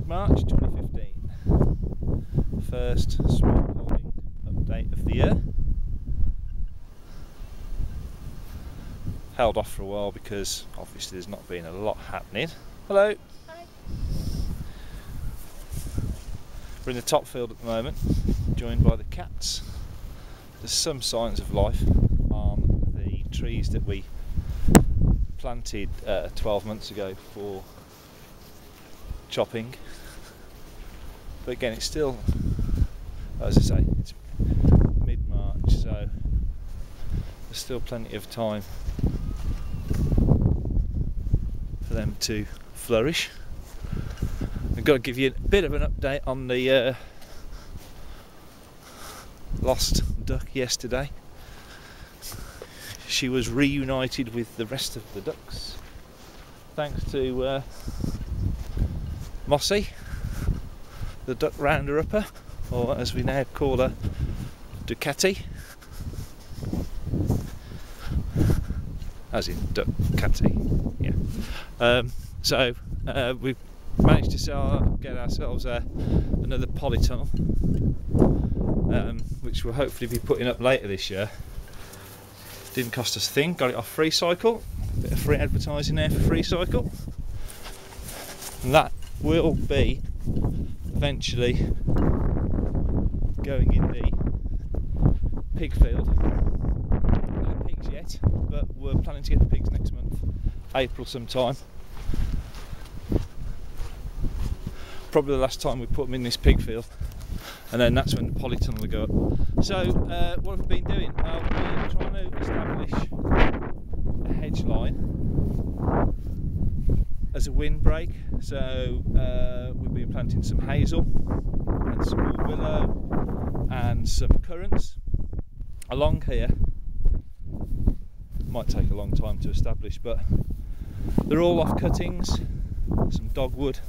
March 2015. First smallholding update of the year. Held off for a while because obviously there's not been a lot happening. Hello. Hi. We're in the top field at the moment, joined by the cats. There's some signs of life on the trees that we planted 12 months ago for chopping, but again it's still, as I say, it's mid-March, so there's still plenty of time for them to flourish. I've got to give you a bit of an update on the lost duck yesterday. She was reunited with the rest of the ducks thanks to Mossy, the duck rounder-upper, or as we now call her, Ducati, as in duck catty. Yeah. So we've managed to get ourselves another polytunnel, which we'll hopefully be putting up later this year. Didn't cost us a thing, got it off Free Cycle, bit of free advertising there for Free Cycle, and that will be eventually going in the pig field. No pigs yet, but we're planning to get the pigs next month, April sometime. Probably the last time we put them in this pig field, and then that's when the polytunnel will go up. So what have we been doing? We've been trying to establish a hedge line as a windbreak. So we've been planting some hazel and some more willow and some currants along here. Might take a long time to establish, but they're all off cuttings, some dogwood.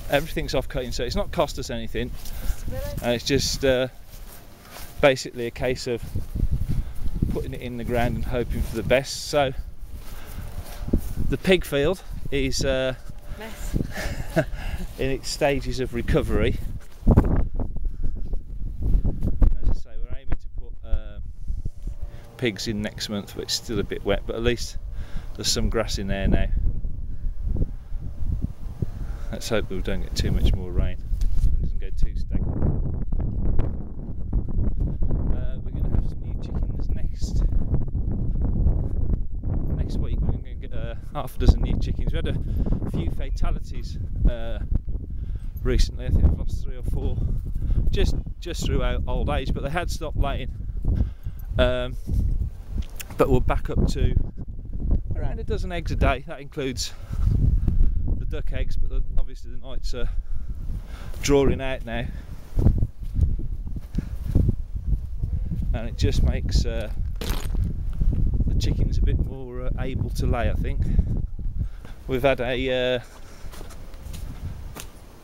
Everything's off cutting, so it's not cost us anything, and it's just basically a case of putting it in the ground and hoping for the best. So the pig field is in its stages of recovery. As I say, we're aiming to put pigs in next month, but it's still a bit wet, but at least there's some grass in there now. Let's hope we don't get too much more rain. It doesn't go too stagnant. We're going to have some new chickens next week. We're going to get half a dozen new chickens. We had a few fatalities recently. I think I've lost 3 or 4 just through old age, but they had stopped laying. But we're back up to around a dozen eggs a day. That includes duck eggs, but obviously the nights are drawing out now, and it just makes the chickens a bit more able to lay, I think. We've had a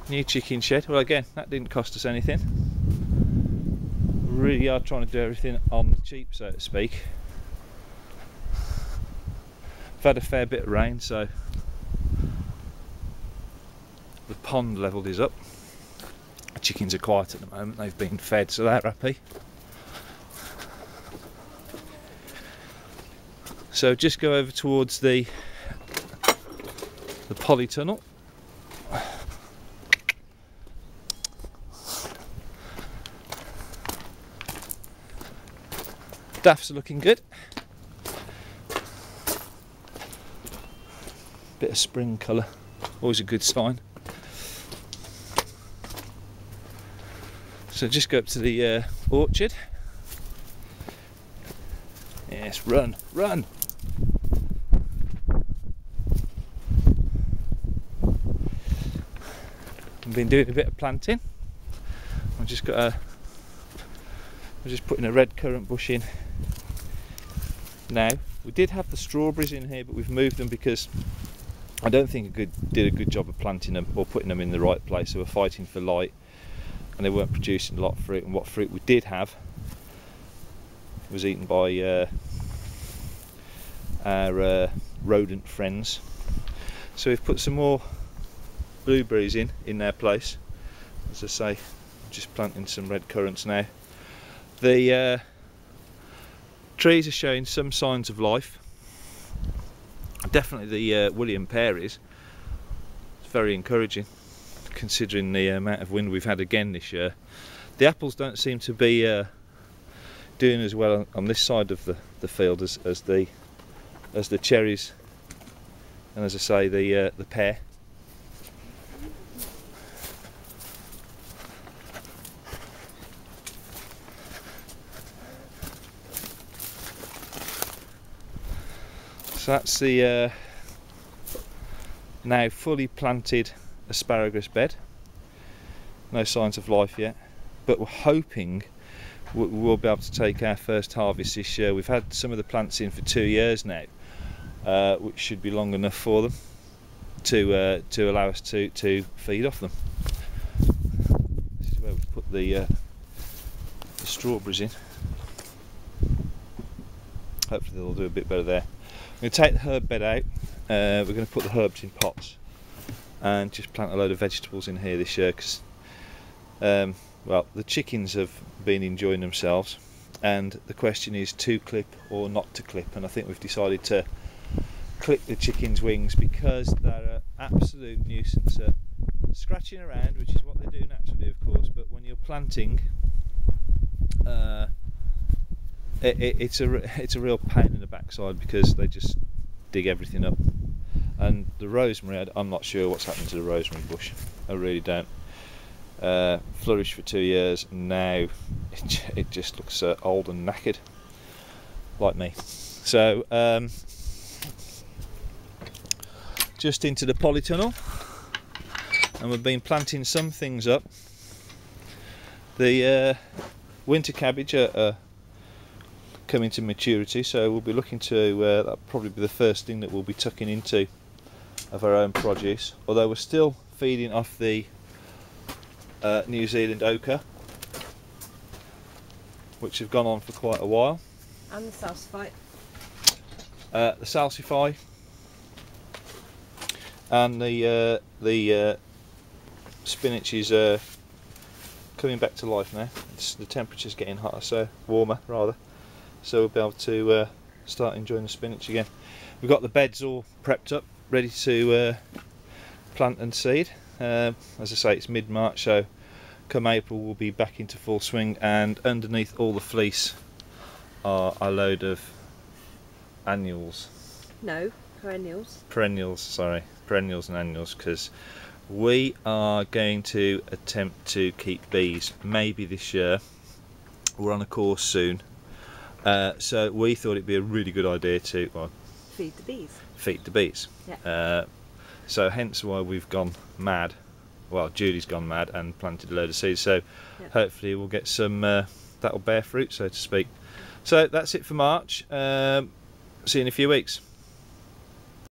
new chicken shed. Well, again, that didn't cost us anything. We really are trying to do everything on the cheap, so to speak. We've had a fair bit of rain, so the pond level is up. The chickens are quiet at the moment, they've been fed, so they're happy. So just go over towards the polytunnel. Daffs are looking good. Bit of spring colour, always a good sign. So just go up to the orchard. Yes, run, run! I've been doing a bit of planting. I'm just putting a red currant bush in now. We did have the strawberries in here, but we've moved them because I don't think did a good job of planting them or putting them in the right place. So we're fighting for light, and they weren't producing a lot of fruit, and what fruit we did have was eaten by our rodent friends. So we've put some more blueberries in their place. As I say, just planting some red currants now. The trees are showing some signs of life. Definitely the William pear is. It's very encouraging considering the amount of wind we've had again this year. The apples don't seem to be doing as well on this side of the field as the cherries, and as I say, the pear. So that's the now fully planted asparagus bed. No signs of life yet, but we're hoping we'll be able to take our first harvest this year. We've had some of the plants in for 2 years now, which should be long enough for them to allow us to feed off them. This is where we put the strawberries in. Hopefully they'll do a bit better there. I'm going to take the herb bed out. We're going to put the herbs in pots and just plant a load of vegetables in here this year because well, the chickens have been enjoying themselves, and the question is to clip or not to clip, and I think we've decided to clip the chickens' wings because they're an absolute nuisance at scratching around, which is what they do naturally, of course, but when you're planting, it's a real pain in the backside because they just dig everything up. And the rosemary, I'm not sure what's happened to the rosemary bush. I really don't. Flourished for 2 years, and now it just looks old and knackered, like me. So just into the polytunnel, and we've been planting some things up. The winter cabbage are coming to maturity, so we'll be looking to that'll probably be the first thing that we'll be tucking into of our own produce, although we're still feeding off the New Zealand ochre, which have gone on for quite a while, and the salsify. The salsify and the spinach is coming back to life now. The temperature's getting hotter, so warmer rather, so we'll be able to start enjoying the spinach again. We've got the beds all prepped up, ready to plant and seed. As I say, it's mid-March, so come April we'll be back into full swing, and underneath all the fleece are a load of annuals. No, perennials. Perennials, sorry. Perennials and annuals, because we are going to attempt to keep bees, maybe this year. We're on a course soon. So we thought it'd be a really good idea to feed the bees. Feed the bees. Yeah. So hence why we've gone mad. Well, Julie's gone mad and planted a load of seeds. So hopefully we'll get some that'll bear fruit, so to speak. So that's it for March. See you in a few weeks.